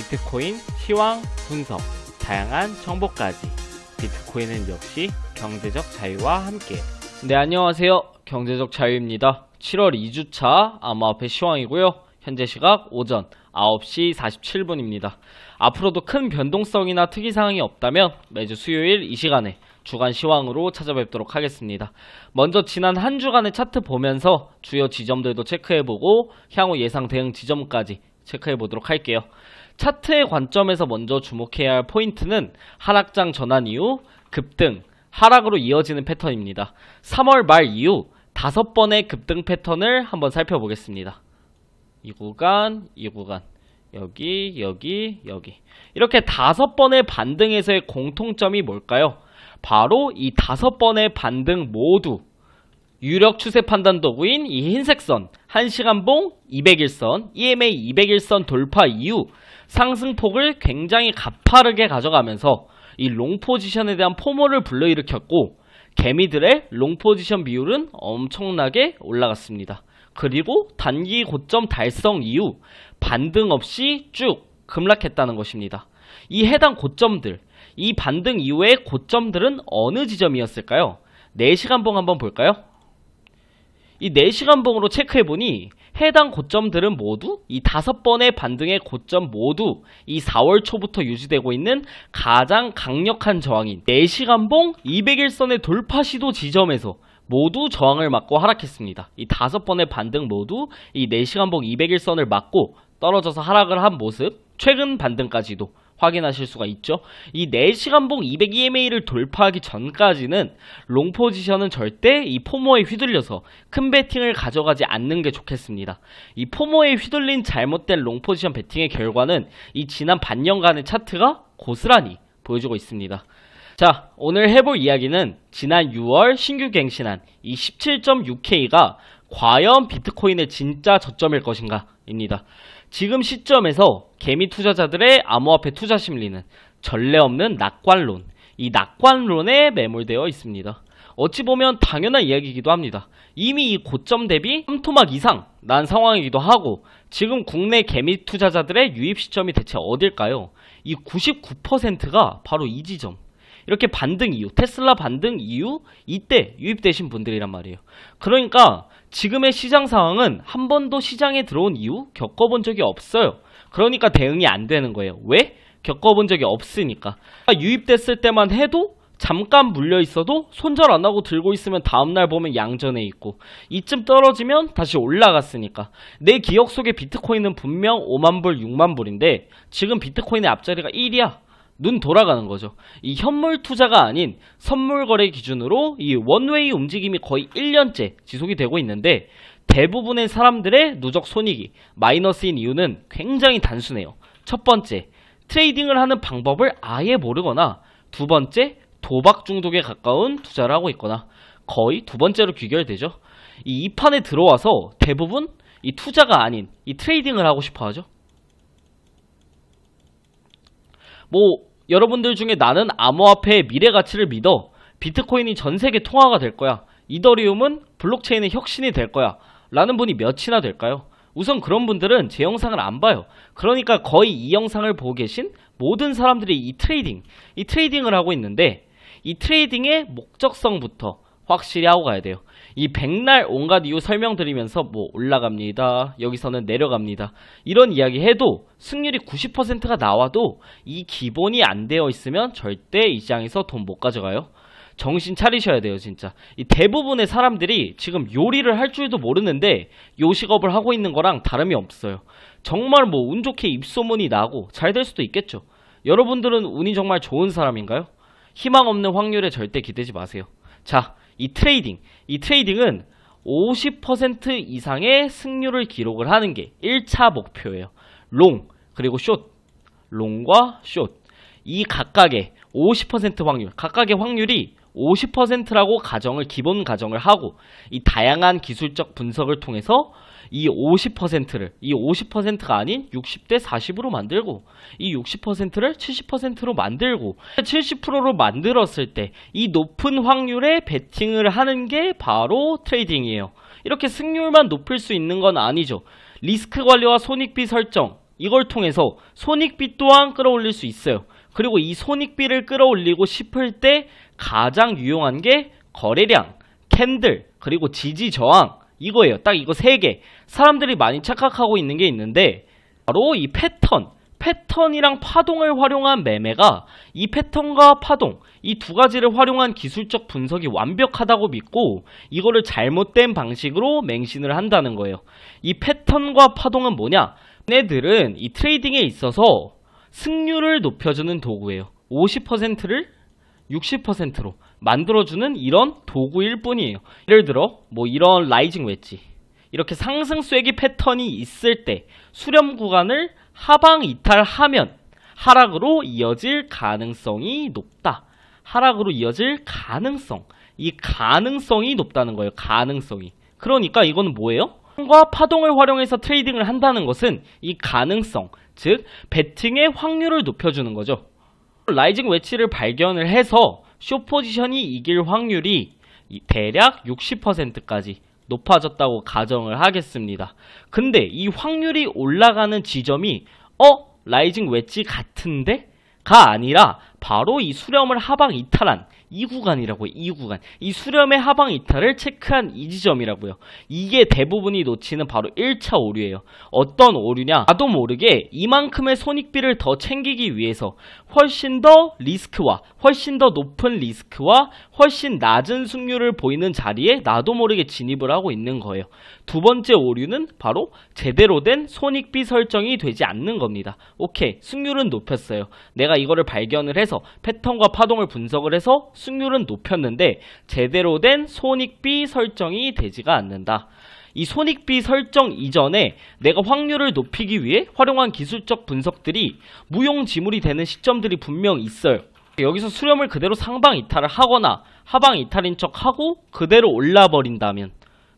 비트코인 시황 분석, 다양한 정보까지. 비트코인은 역시 경제적 자유와 함께. 네, 안녕하세요. 경제적 자유입니다. 7월 2주차 암호화폐 시황이고요. 현재 시각 오전 9시 47분입니다. 앞으로도 큰 변동성이나 특이사항이 없다면 매주 수요일 이 시간에 주간 시황으로 찾아뵙도록 하겠습니다. 먼저 지난 한 주간의 차트 보면서 주요 지점들도 체크해보고 향후 예상 대응 지점까지 체크해보도록 할게요. 차트의 관점에서 먼저 주목해야 할 포인트는 하락장 전환 이후 급등, 하락으로 이어지는 패턴입니다. 3월 말 이후 5번의 급등 패턴을 한번 살펴보겠습니다. 이 구간, 여기, 이렇게 5번의 반등에서의 공통점이 뭘까요? 바로 이 5번의 반등 모두 유력 추세 판단 도구인 이 흰색 선, 1시간봉 200일선, EMA 200일선 돌파 이후 상승폭을 굉장히 가파르게 가져가면서 이 롱 포지션에 대한 포모를 불러일으켰고, 개미들의 롱 포지션 비율은 엄청나게 올라갔습니다. 그리고 단기 고점 달성 이후 반등 없이 쭉 급락했다는 것입니다. 이 해당 고점들, 이 반등 이후의 고점들은 어느 지점이었을까요? 4시간봉 한번 볼까요? 이 4시간봉으로 체크해보니 해당 고점들은 모두 이 5번의 반등의 고점 모두 이 4월 초부터 유지되고 있는 가장 강력한 저항인 4시간봉 200일선의 돌파 시도 지점에서 모두 저항을 맞고 하락했습니다. 이 5번의 반등 모두 이 4시간봉 200일선을 맞고 떨어져서 하락을 한 모습, 최근 반등까지도 확인하실 수가 있죠. 이 4시간봉 200EMA를 돌파하기 전까지는 롱 포지션은 절대 이 포모에 휘둘려서 큰 베팅을 가져가지 않는 게 좋겠습니다. 이 포모에 휘둘린 잘못된 롱 포지션 베팅의 결과는 이 지난 반년간의 차트가 고스란히 보여주고 있습니다. 자, 오늘 해볼 이야기는 지난 6월 신규 갱신한 이 17.6K가 과연 비트코인의 진짜 저점일 것인가 입니다. 지금 시점에서 개미 투자자들의 암호화폐 투자 심리는 전례 없는 낙관론, 이 낙관론에 매몰되어 있습니다. 어찌 보면 당연한 이야기이기도 합니다. 이미 이 고점 대비 3토막 이상 난 상황이기도 하고, 지금 국내 개미 투자자들의 유입 시점이 대체 어딜까요? 이 99%가 바로 이 지점. 이렇게 반등 이후, 테슬라 반등 이후 이때 유입되신 분들이란 말이에요. 그러니까 지금의 시장 상황은 한 번도 시장에 들어온 이후 겪어본 적이 없어요. 그러니까 대응이 안 되는 거예요. 왜? 겪어본 적이 없으니까. 유입됐을 때만 해도 잠깐 물려 있어도 손절 안 하고 들고 있으면 다음날 보면 양전에 있고, 이쯤 떨어지면 다시 올라갔으니까. 내 기억 속에 비트코인은 분명 5만불, 6만불인데 지금 비트코인의 앞자리가 1이야. 눈 돌아가는 거죠. 이 현물 투자가 아닌 선물 거래 기준으로 이 원웨이 움직임이 거의 1년째 지속이 되고 있는데, 대부분의 사람들의 누적 손익이 마이너스인 이유는 굉장히 단순해요. 첫 번째, 트레이딩을 하는 방법을 아예 모르거나, 두 번째, 도박 중독에 가까운 투자를 하고 있거나, 거의 두 번째로 귀결되죠. 이 판에 들어와서 대부분 이 투자가 아닌 이 트레이딩을 하고 싶어 하죠. 여러분들 중에 나는 암호화폐의 미래 가치를 믿어, 비트코인이 전 세계 통화가 될 거야, 이더리움은 블록체인의 혁신이 될 거야 라는 분이 몇이나 될까요? 우선 그런 분들은 제 영상을 안 봐요. 그러니까 거의 이 영상을 보고 계신 모든 사람들이 이 트레이딩을 하고 있는데, 이 트레이딩의 목적성부터 확실히 하고 가야 돼요. 이 백날 온갖 이유 설명드리면서 올라갑니다, 여기서는 내려갑니다, 이런 이야기 해도 승률이 90%가 나와도 이 기본이 안 되어 있으면 절대 이 시장에서 돈 못 가져가요. 정신 차리셔야 돼요, 진짜. 이 대부분의 사람들이 지금 요리를 할 줄도 모르는데 요식업을 하고 있는 거랑 다름이 없어요. 정말 운 좋게 입소문이 나고 잘 될 수도 있겠죠. 여러분들은 운이 정말 좋은 사람인가요? 희망 없는 확률에 절대 기대지 마세요. 자, 이 트레이딩은 50% 이상의 승률을 기록을 하는 게 1차 목표예요. 롱, 그리고 숏. 롱과 숏. 이 각각의 50% 확률, 각각의 확률이 50%라고 기본 가정을 하고, 이 다양한 기술적 분석을 통해서 이 50%를 이 50%가 아닌 60대 40으로 만들고, 이 60%를 70%로 만들고, 70%로 만들었을 때 이 높은 확률의 베팅을 하는 게 바로 트레이딩이에요. 이렇게 승률만 높일 수 있는 건 아니죠. 리스크 관리와 손익비 설정, 이걸 통해서 손익비 또한 끌어올릴 수 있어요. 그리고 이 손익비를 끌어올리고 싶을 때 가장 유용한 게 거래량, 캔들, 그리고 지지 저항, 이거예요. 딱 이거 3개. 사람들이 많이 착각하고 있는 게 있는데 바로 이 패턴이랑 파동을 활용한 매매가 이 패턴과 파동, 이 두 가지를 활용한 기술적 분석이 완벽하다고 믿고 이거를 잘못된 방식으로 맹신을 한다는 거예요. 이 패턴과 파동은 뭐냐? 얘네들은 이 트레이딩에 있어서 승률을 높여주는 도구예요. 50%를 60%로 만들어주는 이런 도구일 뿐이에요. 예를 들어 뭐 이런 라이징 웨지, 이렇게 상승 쐐기 패턴이 있을 때 수렴 구간을 하방 이탈하면 하락으로 이어질 가능성이 높다. 하락으로 이어질 가능성, 이 가능성이 높다는 거예요. 가능성이. 그러니까 이거는 뭐예요? 과 파동을 활용해서 트레이딩을 한다는 것은 이 가능성, 즉 베팅의 확률을 높여주는 거죠. 라이징 웨지를 발견을 해서 숏 포지션이 이길 확률이 대략 60%까지 높아졌다고 가정을 하겠습니다. 근데 이 확률이 올라가는 지점이 라이징 웨지 같은데? 가 아니라 바로 이 수렴을 하방 이탈한 이 구간이라고요. 이 구간. 이 수렴의 하방 이탈을 체크한 이 지점이라고요. 이게 대부분이 놓치는 바로 1차 오류예요. 어떤 오류냐? 나도 모르게 이만큼의 손익비를 더 챙기기 위해서 훨씬 더 리스크와 훨씬 더 높은 리스크와 훨씬 낮은 승률을 보이는 자리에 나도 모르게 진입을 하고 있는 거예요. 두 번째 오류는 바로 제대로 된 손익비 설정이 되지 않는 겁니다. 오케이, 승률은 높였어요. 내가 이거를 발견을 해서 패턴과 파동을 분석을 해서 승률은 높였는데 제대로 된 손익비 설정이 되지가 않는다. 이 손익비 설정 이전에 내가 확률을 높이기 위해 활용한 기술적 분석들이 무용지물이 되는 시점들이 분명 있어요. 여기서 수렴을 그대로 상방 이탈을 하거나 하방 이탈인 척 하고 그대로 올라버린다면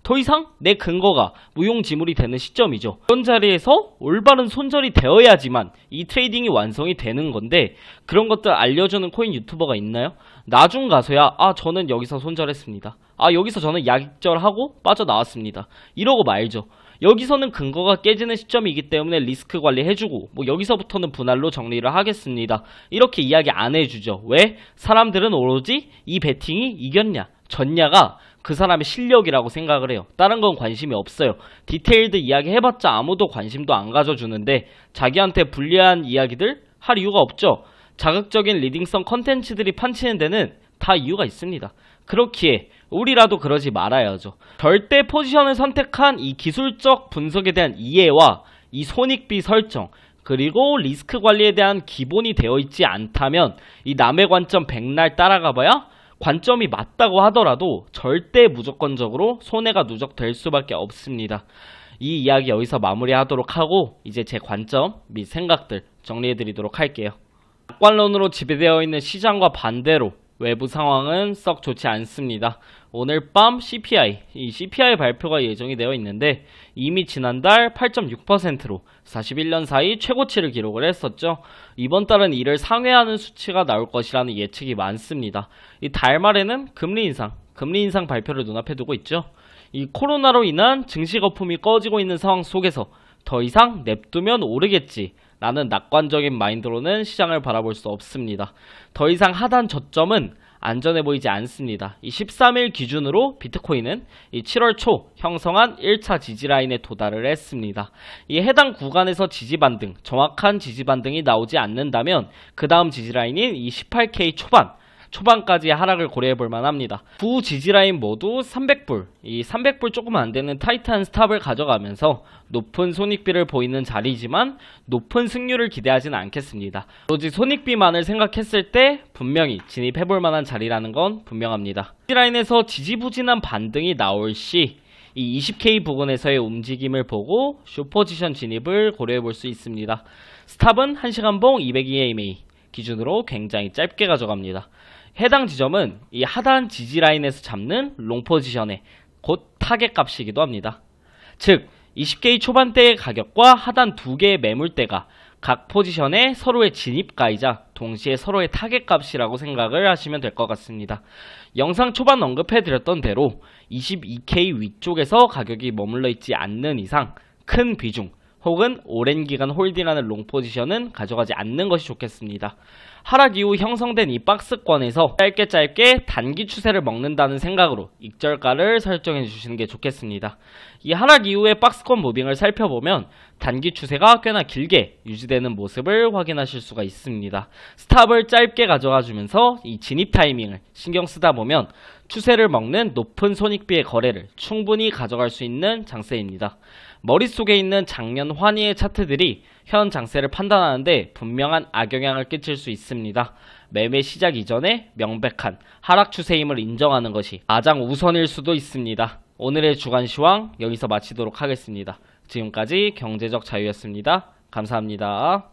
더 이상 내 근거가 무용지물이 되는 시점이죠. 그런 자리에서 올바른 손절이 되어야지만 이 트레이딩이 완성이 되는 건데 그런 것들 알려주는 코인 유튜버가 있나요? 나중 가서야 저는 여기서 손절했습니다. 여기서 저는 약절하고 빠져나왔습니다. 이러고 말죠. 여기서는 근거가 깨지는 시점이기 때문에 리스크 관리 해주고 뭐 여기서부터는 분할로 정리를 하겠습니다. 이렇게 이야기 안 해주죠. 왜? 사람들은 오로지 이 베팅이 이겼냐 졌냐가 그 사람의 실력이라고 생각을 해요. 다른 건 관심이 없어요. 디테일드 이야기 해봤자 아무도 관심도 안 가져주는데 자기한테 불리한 이야기들 할 이유가 없죠. 자극적인 리딩성 컨텐츠들이 판치는 데는 다 이유가 있습니다. 그렇기에 우리라도 그러지 말아야죠. 절대 포지션을 선택한 이 기술적 분석에 대한 이해와 이 손익비 설정 그리고 리스크 관리에 대한 기본이 되어 있지 않다면 이 남의 관점 백날 따라가봐야 관점이 맞다고 하더라도 절대 무조건적으로 손해가 누적될 수밖에 없습니다. 이 이야기 여기서 마무리하도록 하고 이제 제 관점 및 생각들 정리해드리도록 할게요. 낙관론으로 지배되어 있는 시장과 반대로 외부 상황은 썩 좋지 않습니다. 오늘 밤 이 CPI 발표가 예정이 되어 있는데 이미 지난달 8.6%로 41년 사이 최고치를 기록을 했었죠. 이번 달은 이를 상회하는 수치가 나올 것이라는 예측이 많습니다. 이 달 말에는 금리 인상 발표를 눈앞에 두고 있죠. 이 코로나로 인한 증시 거품이 꺼지고 있는 상황 속에서 더 이상 냅두면 오르겠지 라는 낙관적인 마인드로는 시장을 바라볼 수 없습니다. 더 이상 하단 저점은 안전해 보이지 않습니다. 이 13일 기준으로 비트코인은 이 7월 초 형성한 1차 지지라인에 도달을 했습니다. 이 해당 구간에서 지지반등, 정확한 지지반등이 나오지 않는다면 그 다음 지지라인인 이 18K 초반까지의 하락을 고려해볼 만합니다. 두 지지라인 모두 300불, 이 300불 조금 안되는 타이트한 스탑을 가져가면서 높은 손익비를 보이는 자리지만 높은 승률을 기대하지는 않겠습니다. 오로지 손익비만을 생각했을 때 분명히 진입해볼 만한 자리라는 건 분명합니다. 지지라인에서 지지부진한 반등이 나올 시 이 20K 부근에서의 움직임을 보고 숏포지션 진입을 고려해볼 수 있습니다. 스탑은 1시간봉 202EMA 기준으로 굉장히 짧게 가져갑니다. 해당 지점은 이 하단 지지라인에서 잡는 롱포지션의 곧 타겟 값이기도 합니다. 즉 20K 초반대의 가격과 하단 두 개의 매물대가 각 포지션의 서로의 진입가이자 동시에 서로의 타겟 값이라고 생각을 하시면 될 것 같습니다. 영상 초반 언급해드렸던 대로 22K 위쪽에서 가격이 머물러 있지 않는 이상 큰 비중, 혹은 오랜 기간 홀딩하는 롱 포지션은 가져가지 않는 것이 좋겠습니다. 하락 이후 형성된 이 박스권에서 짧게 단기 추세를 먹는다는 생각으로 익절가를 설정해 주시는 게 좋겠습니다. 이 하락 이후의 박스권 무빙을 살펴보면 단기 추세가 꽤나 길게 유지되는 모습을 확인하실 수가 있습니다. 스탑을 짧게 가져가 주면서 이 진입 타이밍을 신경 쓰다 보면 추세를 먹는 높은 손익비의 거래를 충분히 가져갈 수 있는 장세입니다. 머릿속에 있는 작년 환희의 차트들이 현 장세를 판단하는데 분명한 악영향을 끼칠 수 있습니다. 매매 시작 이전에 명백한 하락 추세임을 인정하는 것이 가장 우선일 수도 있습니다. 오늘의 주간 시황 여기서 마치도록 하겠습니다. 지금까지 경제적 자유였습니다. 감사합니다.